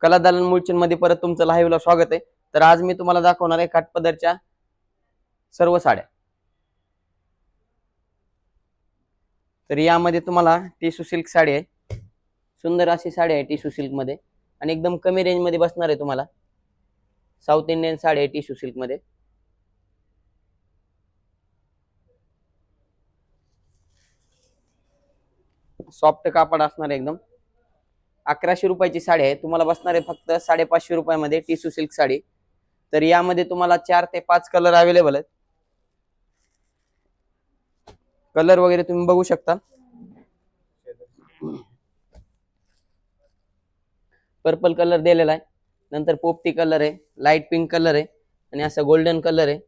कला दालन मुळचंद मध्ये परत तुमचं लाईव्हला स्वागत आहे। तर आज मी तुम्हाला दाखवणार आहे काठपदरच्या सर्व साड्या। तर यामध्ये तुम्हाला टिश्यू सिल्क साडी आहे, सुंदर अशी साडी आहे टिश्यू सिल्क मध्ये आणि एकदम कमी रेंज मध्ये बसणार आहे तुम्हाला। साऊथ इंडियन साडी आहे टिश्यू सिल्क मध्ये। सॉफ्ट कापड असणार आहे एकदम। 1100 रुपयाची साडी आहे, तुम्हाला बसणार आहे फक्त 550 रुपयामध्ये टिश्यू सिल्क साडी। तर यामध्ये तुम्हाला 4 ते 5 कलर अवेलेबल आहेत। कलर वगैरे तुम्ही बघू शकता। पर्पल कलर दिलेला आहे, नंतर पोपटी कलर आहे, लाईट पिंक कलर आहे आणि असा गोल्डन कलर आहे।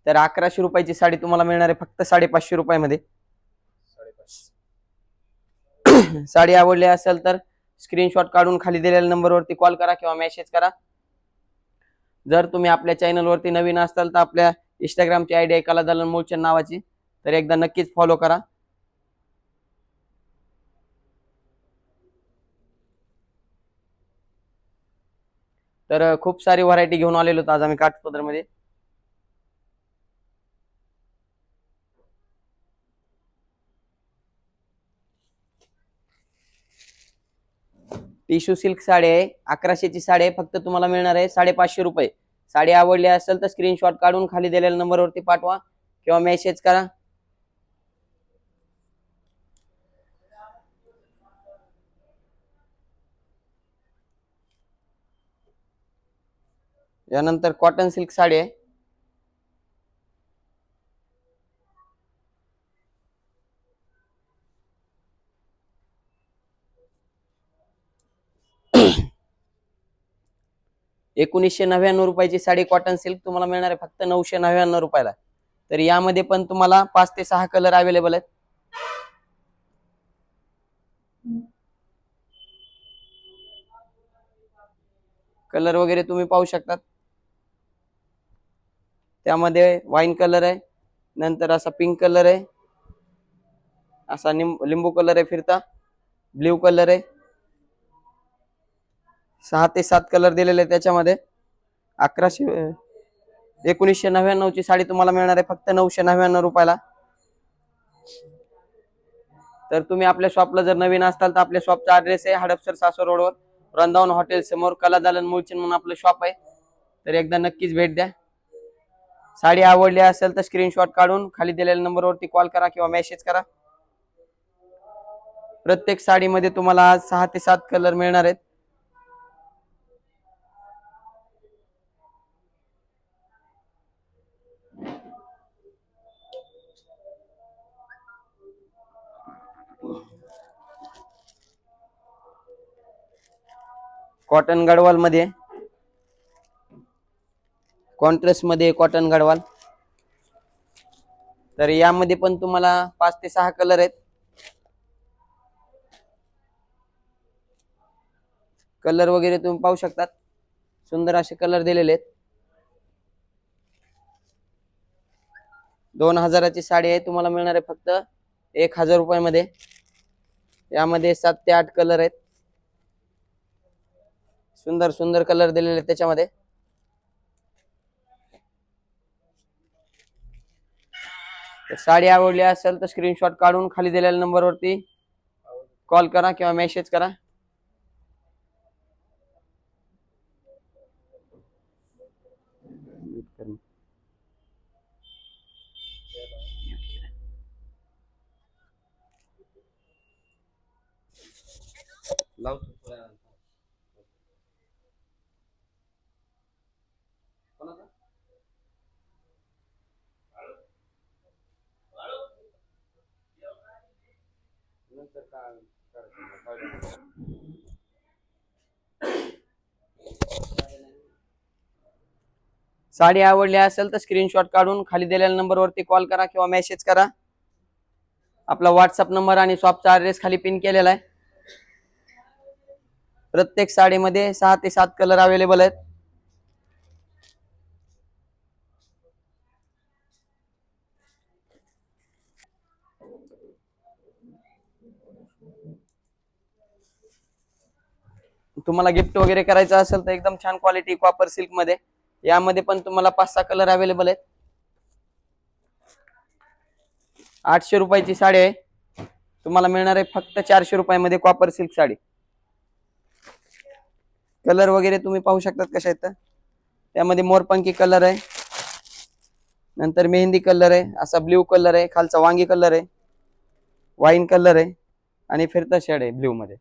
तर 1100 रुपयाची साडी तुम्हाला मिळणार आहे फक्त 550 रुपयामध्ये। साडी आवडली असेल तर स्क्रीनशॉट काढून खाली दिलेल्या नंबरवरती कॉल करा किंवा मेसेज करा। जर तुम्ही आपल्या चॅनलवरती नवीन असाल तर आपल्या इंस्टाग्रामची आयडी आहे कला दालन मुळचंद नावाची, तर एकदा नक्कीच फॉलो करा। तर खूप सारी व्हरायटी घेऊन आलेलो आज आम्ही काठपदर मध्ये। टिश्यू सिल्क साडी आहे, 1100 ची साडी आहे, फक्त तुम्हाला मिळणार आहे 550 रुपये। साडी आवडली असेल तर स्क्रीनशॉट काढून खाली दिलेल्या नंबरवरती पाठवा किंवा मेसेज करा। यानंतर कॉटन सिल्क साडी आहे, ₹1999 रुपयाची साडी कॉटन सिल्क तुम्हाला मिळणार आहे फक्त 999 रुपयाला। तर यामध्ये पण तुम्हाला 5 ते 6 कलर अवेलेबल आहेत। कलर वगैरे तुम्ही पाहू शकता। त्यामध्ये वाईन कलर आहे, नंतर असा पिंक कलर आहे, असा लिंबू कलर आहे फिरता, ब्ल्यू कलर आहे। 6 ते 7 कलर दिलेले त्याच्यामध्ये। 1999 ची साडी तुम्हाला मिळणार आहे फक्त 999 रुपयाला। तर तुम्ही आपल्या शॉपला जर नवीन असाल तर आपल्या शॉपचा ऍड्रेस आहे हडपसर सासवड रोडवर वृंदावन हॉटेल समोर कला दालन मुळचंद म्हणून आपलं शॉप आहे। तर एकदा नक्कीच भेट द्या। साडी आवडली असेल तर स्क्रीनशॉट काढून खाली दिलेल्या नंबरवरती कॉल करा किंवा मेसेज करा। प्रत्येक साडीमध्ये तुम्हाला आज 6 ते 7 कलर मिळणार आहेत। कॉटन गडवाल मध्ये, कॉन्ट्रास्ट मध्ये कॉटन गडवाल। तर यामध्ये पण तुम्हाला 5 ते 6 कलर आहेत। कलर वगैरे तुम्ही पाहू शकता, सुंदर असे कलर दिलेले आहेत। 2000 ची साडी आहे, तुम्हाला मिळणार आहे फक्त 1000 रुपयामध्ये। यामध्ये 7 ते 8 कलर आहेत, सुंदर सुंदर कलर दिलेले आहेत त्याच्यामध्ये। साडी आवडली असेल तर स्क्रीनशॉट काढून खाली दिलेल्या नंबरवरती कॉल करा किंवा मेसेज करा। साडी आवडली असेल तर स्क्रीनशॉट काढून खाली दिलेल्या नंबरवरती कॉल करा किंवा मेसेज करा। आपला व्हॉट्सअप नंबर आणि शॉपचा ऍड्रेस खाली पिन केलेला आहे। प्रत्येक साडीमध्ये 6 ते 7 कलर अवेलेबल आहेत। तुम्हाला गिफ्ट वगैरे करायचं असेल तर एकदम छान क्वालिटी कॉपर सिल्क मध्ये, यामध्ये पण तुम्हाला 5-6 कलर अवेलेबल आहेत. 800 रुपयाची साडी आहे, तुम्हाला मिळणार आहे फक्त 400 रुपयामध्ये कॉपर सिल्क साडी. कलर वगैरे तुम्ही पाहू शकतात कशा आहेत. त्यामध्ये मोरपंखी कलर आहे, नंतर मेहंदी कलर आहे, असा ब्ल्यू कलर आहे, खालचा वांगी कलर आहे, वाईन कलर आहे आणि फिरता शेड आहे ब्ल्यू मध्ये.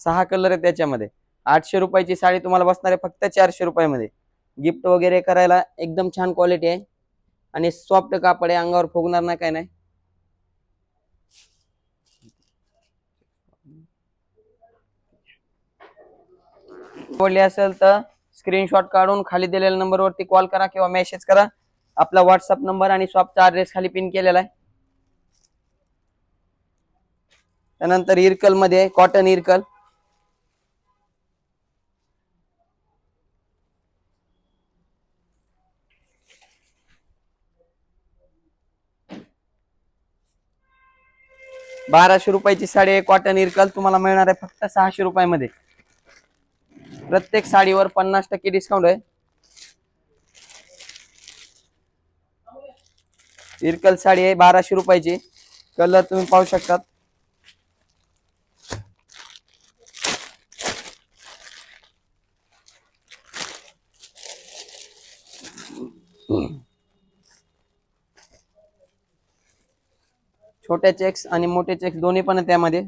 6 कलर आहे त्याच्यामध्ये. 800 रुपयाची साडी तुम्हाला बसणार आहे फक्त 400 रुपयामध्ये. गिफ्ट वगैरे करायला एकदम छान क्वालिटी आहे आणि सॉफ्ट कापड आहे, अंगावर फुगणार नाही काय नाही. आवडली असेल तर स्क्रीनशॉट काढून खाली दिलेल्या नंबरवरती कॉल करा किंवा मेसेज करा. आपला व्हॉट्सअप नंबर आणि शॉपचा ऍड्रेस खाली पिन केलेला आहे. त्यानंतर इरकल मध्ये कॉटन इरकल, ₹1200 रुपयाची साडी आहे कॉटन इरकल, तुम्हाला मिळणार आहे फक्त 600 रुपयामध्ये. प्रत्येक साडीवर 50% डिस्काउंट आहे. इरकल साडी आहे 1200 रुपयाची. कलर तुम्ही पाहू शकतात. छोटे चेक्स आणि मोठे चेक्स दोन्ही पण आहे त्यामध्ये.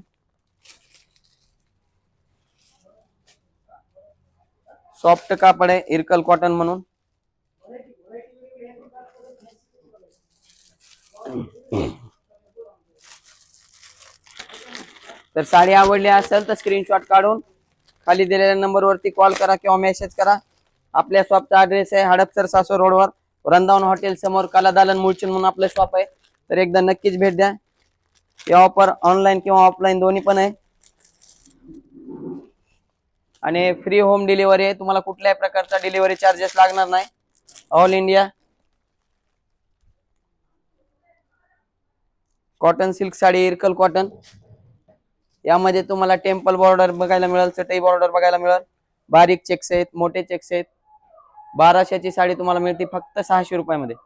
सॉफ्ट कापड आहे इरकल कॉटन म्हणून. तर साडी आवडली असेल तर स्क्रीनशॉट काढून खाली दिलेल्या नंबरवरती कॉल करा किंवा मेसेज करा. आपल्या शॉपचा ऍड्रेस आहे हडपसर सासोर रोडवर, वृंदावन हॉटेल समोर कला दालन मुळचंद म्हणून आपलं शॉप आहे. तर एकदा नक्कीच भेट द्या. हे ऑफर ऑनलाईन किंवा ऑफलाईन दोन्ही पण आहे आणि फ्री होम डिलिव्हरी आहे. तुम्हाला कुठल्याही प्रकारचा डिलिव्हरी चार्जेस लागणार नाही. All India. Cotton silk sari Irkal cotton, यामध्ये तुम्हाला टेम्पल बॉर्डर बघायला मिळेल, चटई बॉर्डर बघायला मिळेल, बारीक चेक्स आहेत, मोठे चेक्स आहेत. 1200ची साडी तुम्हाला मिळते फक्त 600 रुपयामध्ये.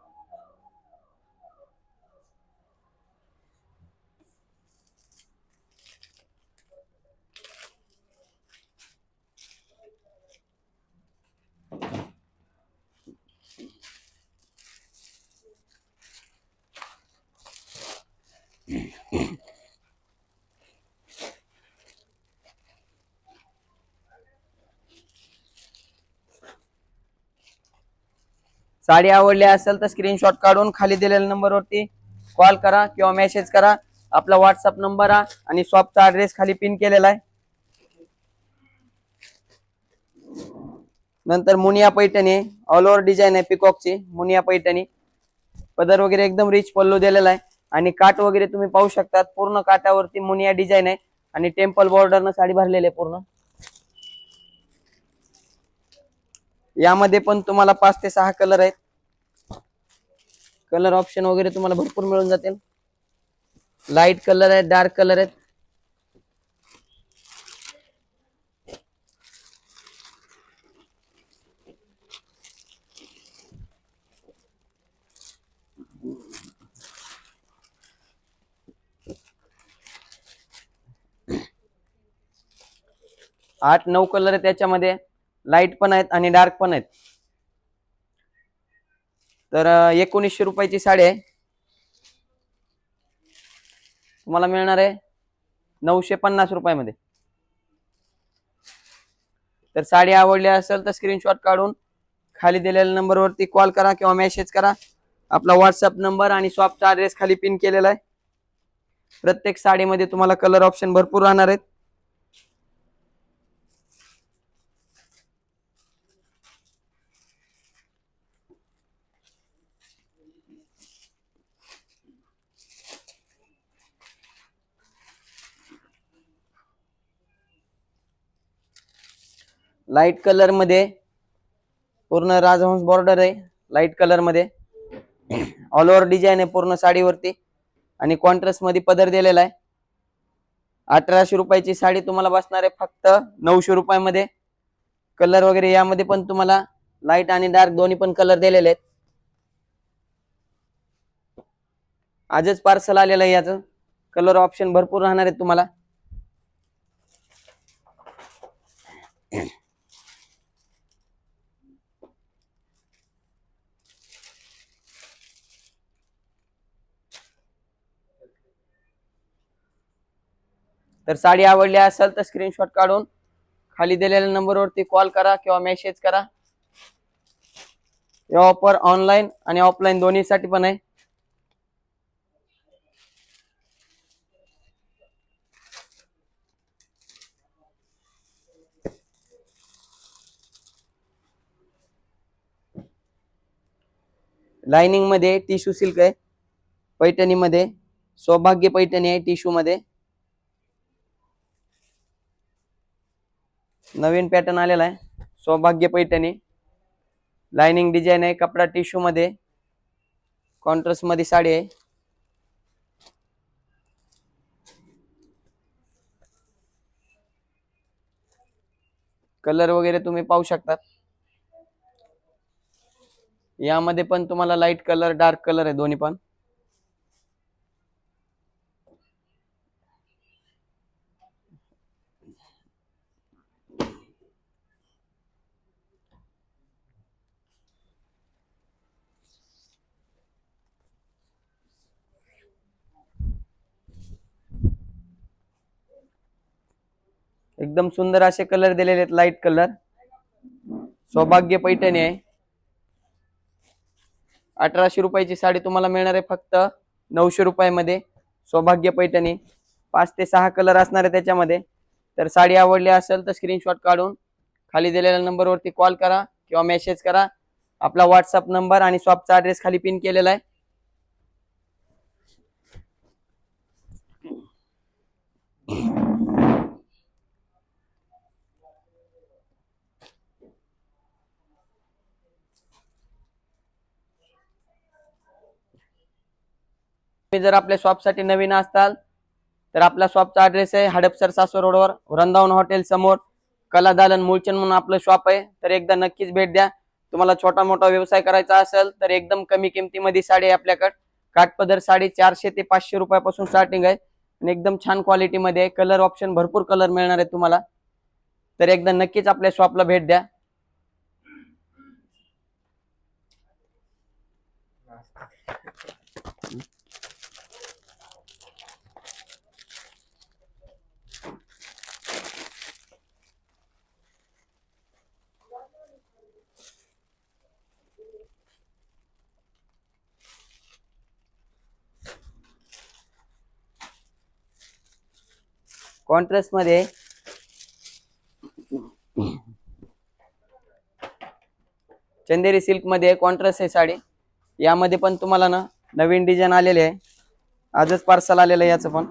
साडी आवडली असेल तर स्क्रीनशॉट काढून खाली दिलेल्या नंबरवरती कॉल करा किंवा मेसेज करा. आपला व्हॉट्सअप नंबर आणि शॉपचा ऍड्रेस खाली पिन केलेला आहे. नंतर Muniya Paithani, all over design आहे पिकॉकची मुनिया पैठणी. पदर वगैरे एकदम रिच पल्लू दिलेला आहे आणि काट वगैरे तुम्ही पाहू शकतात. पूर्ण काटावरती मुनिया डिझाईन आहे आणि टेम्पल बॉर्डरनं साडी भरलेली आहे पूर्ण. यामध्ये पण तुम्हाला 5 ते 6 कलर आहेत. कलर ऑप्शन वगैरे तुम्हाला भरपूर मिळून जातील. लाईट कलर आहेत, डार्क कलर आहेत. आठ 9 कलर आहेत त्याच्यामध्ये. लाईट पण आहेत आणि डार्क पण आहेत. तर 1900 रुपयाची साडी आहे, तुम्हाला मिळणार आहे 950 रुपयामध्ये. तर साडी आवडली असेल तर स्क्रीनशॉट काढून खाली दिलेल्या नंबरवरती कॉल करा किंवा मेसेज करा. आपला व्हॉट्सअप नंबर आणि शॉपचा ऍड्रेस खाली पिन केलेला आहे. प्रत्येक साडीमध्ये तुम्हाला कलर ऑप्शन भरपूर राहणार आहेत. लाईट कलर मध्ये पूर्ण राजहंस बॉर्डर आहे. लाईट कलर मध्ये ऑल ओव्हर डिझाईन आहे पूर्ण साडीवरती आणि कॉन्ट्रास्ट मध्ये पदर दिलेला आहे 1800 रुपयाची साडी तुम्हाला बसणार आहे फक्त 900 रुपयामध्ये. कलर वगैरे यामध्ये पण तुम्हाला लाईट आणि डार्क दोन्ही पण कलर दिलेले आहेत. आजच पार्सल आलेलं आहे याचं. कलर ऑप्शन भरपूर राहणार आहेत तुम्हाला. तर साडी आवडली असेल तर स्क्रीनशॉट काढून खाली दिलेल्या नंबरवरती कॉल करा किंवा मेसेज करा. हे ऑफर ऑनलाईन आणि ऑफलाईन दोन्हीसाठी पण आहे. लाइनिंग मध्ये टिश्यू सिल्क आहे. पैठणी मध्ये सौभाग्य पैठणी आहे टिश्यू मध्ये. नवीन पॅटर्न आलेला आहे सौभाग्य पैठणी. लाइनिंग डिझाइन आहे. कपडा टिश्यू मध्ये. कॉन्ट्रास्ट मध्ये साडी आहे. कलर वगैरे तुम्ही पाहू शकता. यामध्ये पण तुम्हाला लाईट कलर डार्क कलर आहे दोन्ही पण. एकदम सुंदर असे कलर दिलेले आहेत लाईट कलर. सौभाग्य पैठणी आहे. 1800 रुपयाची साडी तुम्हाला मिळणार आहे फक्त 900 रुपयामध्ये. सौभाग्य पैठणी 5 ते 6 कलर असणार आहे त्याच्यामध्ये. तर साडी आवडली असेल तर स्क्रीनशॉट काढून खाली दिलेल्या नंबरवरती कॉल करा किंवा मेसेज करा. आपला व्हॉट्सअप नंबर आणि शॉपचा ॲड्रेस खाली पिन केलेला आहे. तुम्ही जर आपल्या शॉपसाठी नवीन असाल तर आपल्या शॉपचा ॲड्रेस आहे हडपसर सासवड रोडवर वृंदावन हॉटेल समोर कला दालन मूळचंद म्हणून आपलं शॉप आहे. तर एकदा नक्कीच भेट द्या. तुम्हाला छोटा मोठा व्यवसाय करायचा असेल तर एकदम कमी किमतीमध्ये साडी आहे आपल्याकडे. काठपदर साडी 400 ते 500 रुपयापासून स्टार्टिंग आहे आणि एकदम छान क्वालिटीमध्ये आहे. कलर ऑप्शन भरपूर कलर मिळणार आहे तुम्हाला. तर एकदा नक्कीच आपल्या शॉपला भेट द्या. कॉन्ट्रास्ट मध्ये चंदेरी सिल्क मध्ये कॉन्ट्रास्ट आहे साडी. यामध्ये पण तुम्हाला ना नवीन डिझाइन आलेले आहे. आजच पार्सल आलेलं आहे याचं पण.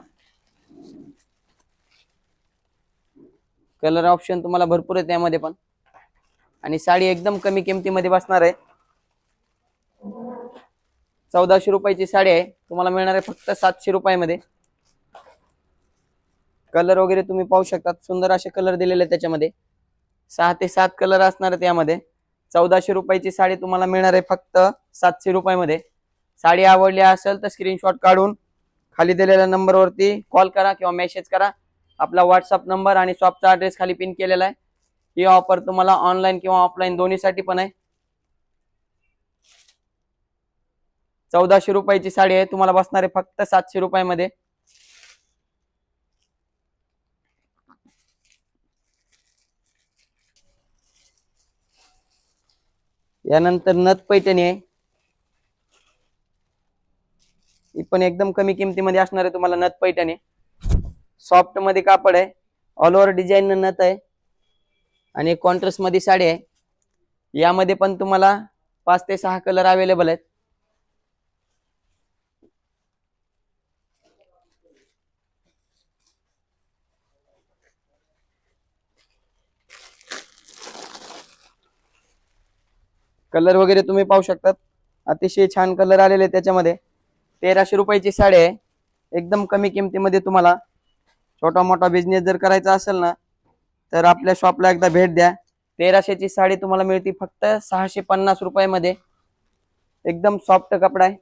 कलर ऑप्शन तुम्हाला भरपूर आहे त्यामध्ये पण. आणि साडी एकदम कमी किमतीमध्ये बसणार आहे. 1400 रुपयाची साडी आहे तुम्हाला मिळणार आहे फक्त 700 रुपयामध्ये. कलर वगैरे तुम्ही पाहू शकता. सुंदर असे कलर दिलेले आहेत त्याच्यामध्ये. 6 ते 7 कलर असणार आहेत यामध्ये. 1400 रुपयाची साडी तुम्हाला मिळणार आहे फक्त 700 रुपयामध्ये. साडी आवडली असेल तर स्क्रीनशॉट काढून खाली दिलेल्या नंबरवरती कॉल करा किंवा मेसेज करा. आपला व्हॉट्सअप नंबर आणि शॉपचा ॲड्रेस खाली पिन केलेला आहे. ही ऑफर तुम्हाला ऑनलाईन किंवा ऑफलाईन दोन्हीसाठी पण आहे. 1400 रुपयाची साडी आहे तुम्हाला बसणार आहे फक्त 700 रुपयामध्ये. यानंतर नथ पैठणी आहे. ही पण एकदम कमी किमतीमध्ये असणार आहे तुम्हाला नथ पैठणी. सॉफ्ट मध्ये कापड आहे. ऑल ओव्हर डिझाईन नथ आहे आणि कॉन्ट्रास्ट मध्ये साडी आहे. यामध्ये पण तुम्हाला 5 ते 6 कलर अवेलेबल आहेत. कलर वगैरे तुम्ही पाहू शकतात. अतिशय छान कलर आलेले त्याच्यामध्ये. 1300 रुपयाची साडी आहे एकदम कमी किमतीमध्ये तुम्हाला छोटा मोठा बिझनेस जर करायचा असेल ना तर आपल्या शॉपला एकदा भेट द्या. 1300ची साडी तुम्हाला मिळते फक्त 650 रुपयामध्ये. एकदम सॉफ्ट कपडा आहे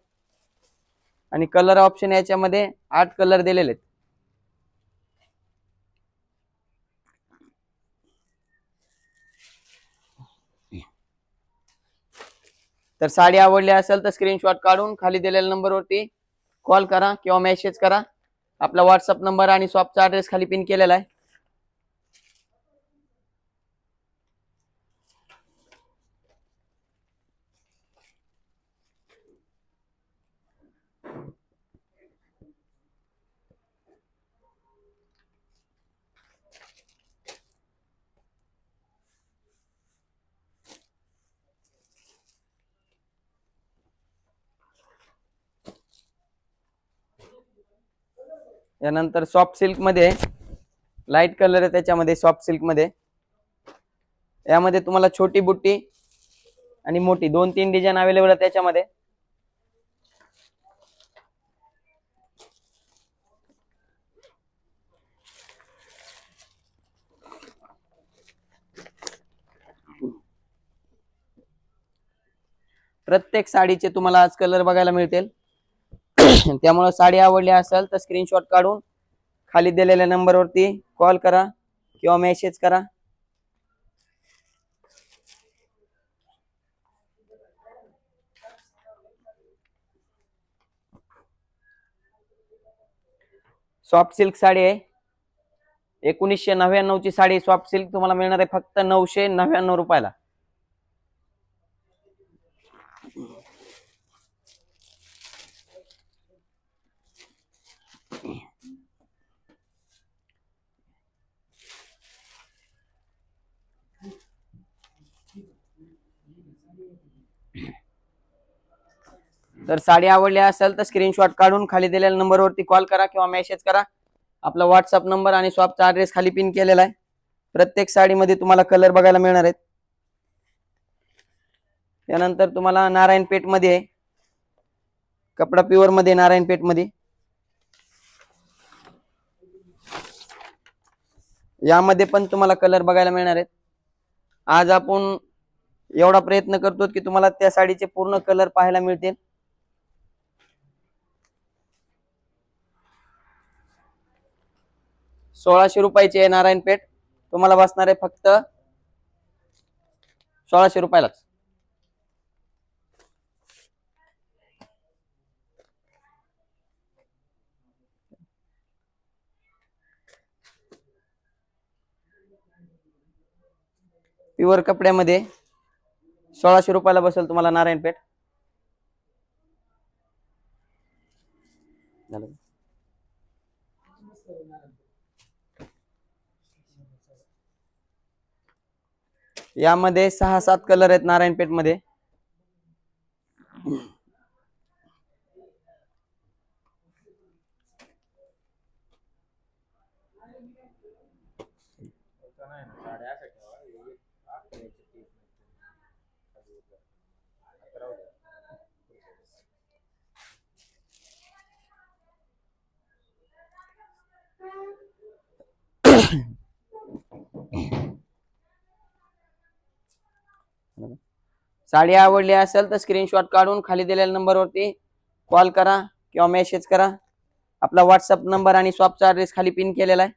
आणि कलर ऑप्शन याच्यामध्ये 8 कलर दिलेले आहेत. तर साडी आवडली असेल तर स्क्रीनशॉट काढून खाली दिलेल्या नंबरवरती कॉल करा किंवा मेसेज करा. आपला व्हॉट्सअप नंबर आणि शॉपचा ऍड्रेस खाली पिन केलेला आहे. यानंतर सॉफ्ट सिल्क मध्ये लाईट कलर आहे त्याच्यामध्ये. सॉफ्ट सिल्क मध्ये यामध्ये तुम्हाला छोटी बुट्टी आणि मोठी 2-3 डिझाईन अवेलेबल आहे त्याच्यामध्ये. प्रत्येक साडीचे तुम्हाला आज कलर बघायला मिळतील. त्यामुळे साडी आवडली असेल तर स्क्रीनशॉट काढून खाली दिलेल्या नंबरवरती कॉल करा किंवा मेसेज करा. सॉफ्ट सिल्क साडी आहे. 1999 ची साडी सॉफ्ट सिल्क तुम्हाला मिळणार आहे फक्त 999 रुपयाला. तर साडी आवडली असेल तर स्क्रीनशॉट काढून खाली दिलेल्या नंबरवरती कॉल करा किंवा मेसेज करा. आपला व्हॉट्सअप नंबर आणि शॉपचा ऍड्रेस खाली पिन केलेला आहे. प्रत्येक साडीमध्ये तुम्हाला कलर बघायला मिळणार आहेत. त्यानंतर तुम्हाला नारायणपेठ मध्ये कपडा प्युअर मध्ये नारायणपेठ मध्ये यामध्ये पण तुम्हाला कलर बघायला मिळणार आहेत. आज आपण एवढा प्रयत्न करतो की तुम्हाला त्या साडीचे पूर्ण कलर पाहायला मिळतील. ₹1600 आहे नारायणपेठ. तुम्हाला बसणार आहे फक्त 1600 रुपयालाच. प्युअर कपड्यामध्ये 1600 रुपयाला बसेल तुम्हाला नारायणपेठ. यामध्ये 6-7 कलर आहेत नारायणपेठ मध्ये. साडी आवडली असेल तर स्क्रीनशॉट काढून खाली दिलेल्या नंबरवरती कॉल करा किंवा मेसेज करा. आपला व्हॉट्सअप नंबर आणि शॉपचा ऍड्रेस खाली पिन केलेला आहे.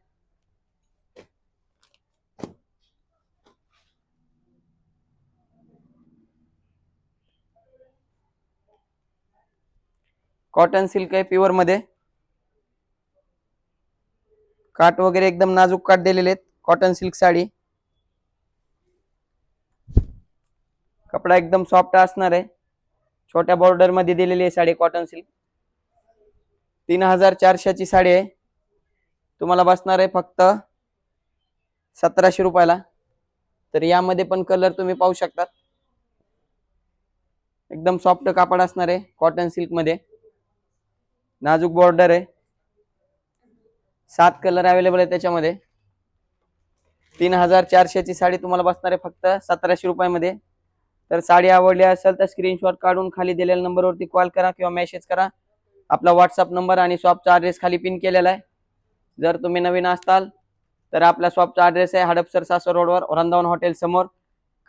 कॉटन सिल्क आहे प्युअर मध्ये. काट वगैरे एकदम नाजूक काट दिलेले आहेत. Cotton silk sari. कपडा एकदम सॉफ्ट असणार आहे. छोट्या बॉर्डर मध्ये दिलेली आहे साडी कॉटन सिल्क. 3400 ची साडी आहे. तुम्हाला बसणार आहे फक्त 1700 रुपयाला. तर यामध्ये पण कलर तुम्ही पाहू शकता. एकदम सॉफ्ट कापड असणार आहे कॉटन सिल्क मध्ये. नाजूक बॉर्डर आहे. 7 कलर अवेलेबल आहे त्याच्यामध्ये. 3400 ची साडी तुम्हाला बसणार आहे फक्त 1700 रुपयामध्ये. तर साडी आवडली असेल तर स्क्रीनशॉट काढून खाली दिलेल्या नंबरवरती कॉल करा किंवा मेसेज करा. आपला व्हॉट्सअप नंबर आणि शॉपचा ऍड्रेस खाली पिन केलेला आहे. जर तुम्ही नवीन असताल तर आपल्या शॉपचा ॲड्रेस आहे हडपसर सासवड रोडवर वृंदावन हॉटेल समोर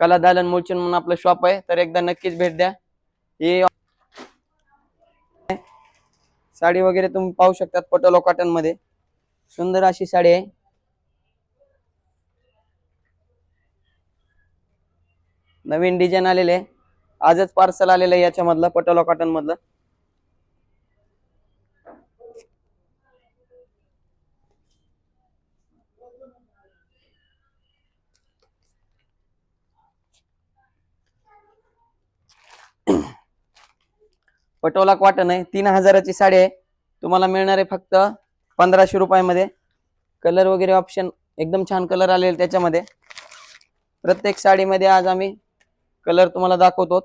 कला दालन मुळचंद म्हणून आपलं शॉप आहे. तर एकदा नक्कीच भेट द्या. ही साडी वगैरे तुम्ही पाहू शकतात पटोला कॉटन मध्ये सुंदर अशी साडी आहे. नवीन डिझाईन आलेले आहे. आजच पार्सल आलेलं आहे याच्यामधलं पटोला कॉटन मधलं. पटोला कॉटन आहे. 3000ची साडी आहे. तुम्हाला मिळणार आहे फक्त 1500 रुपयामध्ये. कलर वगैरे ऑप्शन एकदम छान कलर आलेले त्याच्यामध्ये. प्रत्येक साडीमध्ये आज आम्ही कलर तुम्हाला दाखवतो.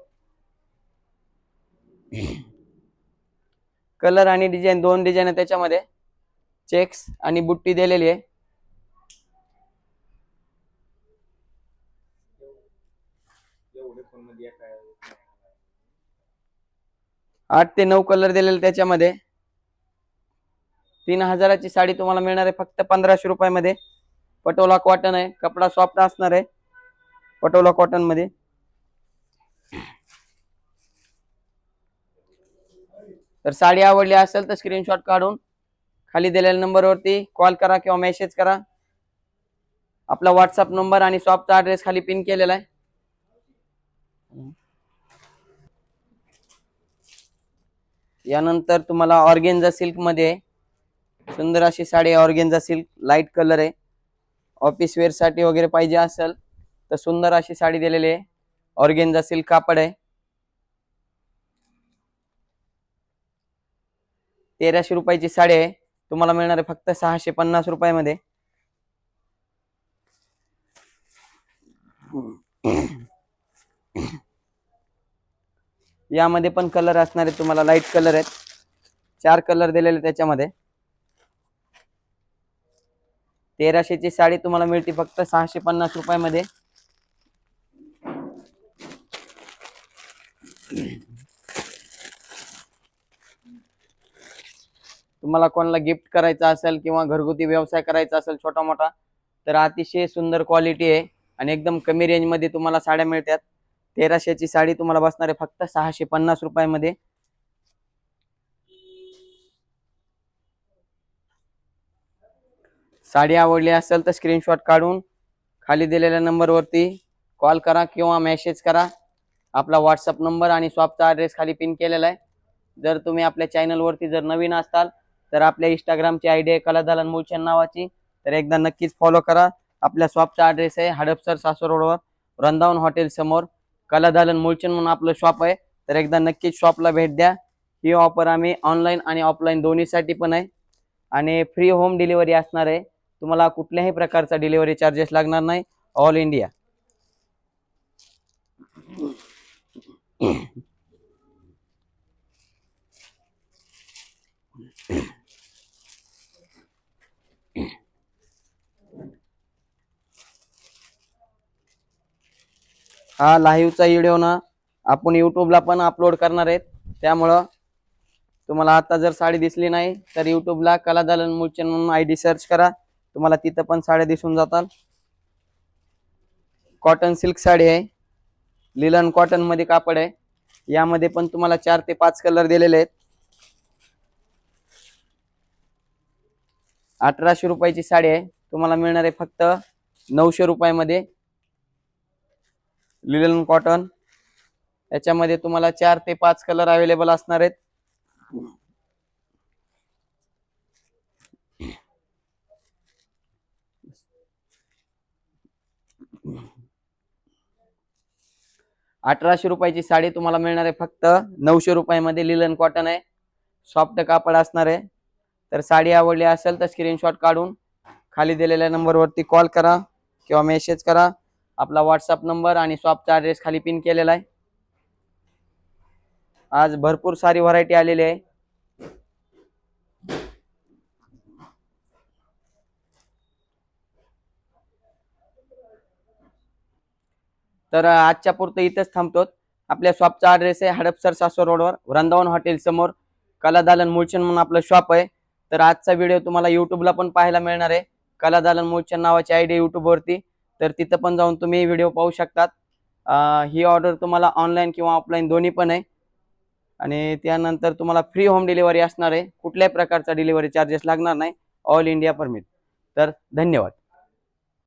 कलर आणि डिझाईन दोन डिझाईन आहे त्याच्यामध्ये. चेक्स आणि बुट्टी दिलेली आहे. 8 ते 9 कलर दिलेले त्याच्यामध्ये. 3000ची साडी तुम्हाला मिळणार आहे फक्त 1500 रुपयामध्ये. पटोला कॉटन आहे. कपडा सॉफ्ट असणार आहे पटोला कॉटन मध्ये. तर साडी आवडली असेल तर स्क्रीनशॉट काढून खाली दिलेल्या नंबरवरती कॉल करा किंवा मेसेज करा. आपला व्हॉट्सअप नंबर आणि शॉपचा ॲड्रेस खाली पिन केलेला आहे. यानंतर तुम्हाला ऑर्गेन्झा सिल्क मध्ये सुंदर अशी साडी आहे. ऑर्गेन्झा सिल्क लाईट कलर आहे. ऑफिस वेअर साठी वगैरे पाहिजे असेल तर सुंदर अशी साडी दिलेली आहे. ऑर्गेन्झा सिल्क कापड आहे. 1300 रुपयाची साडी आहे. तुम्हाला मिळणार आहे फक्त 650 रुपयामध्ये. यामध्ये पण कलर असणार आहे तुम्हाला. लाईट कलर आहेत. 4 कलर दिलेले त्याच्यामध्ये. 1300ची साडी तुम्हाला मिळते फक्त 650 रुपयामध्ये. तुम्हाला कोणाला गिफ्ट करायचा असेल किंवा घरगुती व्यवसाय करायचा असेल छोटा मोठा तर अतिशय सुंदर क्वालिटी आहे आणि एकदम कमी रेंज मध्ये तुम्हाला साड्या मिळतात. 1300ची साडी तुम्हाला बसणार आहे फक्त 650 रुपयामध्ये. साडी आवडली असेल तर स्क्रीनशॉट काढून खाली दिलेल्या नंबरवरती कॉल करा किंवा मेसेज करा. आपला व्हॉट्सअप नंबर आणि शॉपचा ॲड्रेस खाली पिन केलेला आहे. जर तुम्ही आपल्या चॅनलवरती जर नवीन असाल तर आपल्या इंस्टाग्रामची आयडी आहे कला दालन मुळचंद नावाची. तर एकदा नक्कीच फॉलो करा. आपल्या शॉपचा ॲड्रेस आहे हडपसर सासवड रोडवर वृंदावन हॉटेल समोर कला दालन मुळचंद म्हणून आपलं शॉप आहे. तर एकदा नक्कीच शॉपला भेट द्या. ही ऑफर आम्ही ऑनलाईन आणि ऑफलाईन दोन्हीसाठी पण आहे आणि फ्री होम डिलिव्हरी असणार आहे. तुम्हाला कुठल्याही प्रकारचा डिलिव्हरी चार्जेस लागणार नाही. All India. हा लाईव्हचा व्हिडिओ ना आपण युट्यूबला पण अपलोड करणार आहेत. त्यामुळं तुम्हाला आता जर साडी दिसली नाही तर युट्यूबला कला दालन मुळचंद म्हणून आयडी सर्च करा. तुम्हाला तिथं पण साड्या दिसून जातात. कॉटन सिल्क साडी आहे. लिलन कॉटन मध्ये कापड आहे. यामध्ये पण तुम्हाला 4 ते 5 कलर दिलेले आहेत. 1800 रुपयाची साडी आहे. तुम्हाला मिळणार आहे फक्त 900 रुपयामध्ये. लिलन कॉटन याच्यामध्ये तुम्हाला 4 ते 5 कलर अवेलेबल असणार आहेत. अठराशे रुपयाची साडी तुम्हाला मिळणार आहे फक्त 900 रुपयामध्ये. लिलन कॉटन आहे. सॉफ्ट कापड असणार आहे. तर साडी आवडली असेल तर स्क्रीनशॉट काढून खाली दिलेल्या नंबरवरती कॉल करा किंवा मेसेज करा. आपला व्हॉट्सअप नंबर आणि शॉपचा ॲड्रेस खाली पिन केलेला आहे. आज भरपूर सारी व्हरायटी आलेली आहे. तर आजच्या पुरतं इथंच थांबतो. आपल्या शॉपचा ॲड्रेस आहे हडपसर सासवड रोडवर वृंदावन हॉटेल समोर कला दालन मुळचंद म्हणून आपलं शॉप आहे. तर आजचा व्हिडिओ तुम्हाला युट्यूबला पण पाहायला मिळणार आहे, कला दालन मूळचंद नावाची आयडी युट्यूबवरती. तर तिथं पण जाऊन तुम्ही व्हिडिओ पाहू शकतात. ही ऑर्डर तुम्हाला ऑनलाईन किंवा ऑफलाईन दोन्ही पण आहे. आणि त्यानंतर तुम्हाला फ्री होम डिलिव्हरी असणार आहे, कुठल्याही प्रकारचा डिलिव्हरी चार्जेस लागणार नाही, ऑल इंडिया परमिट. तर धन्यवाद.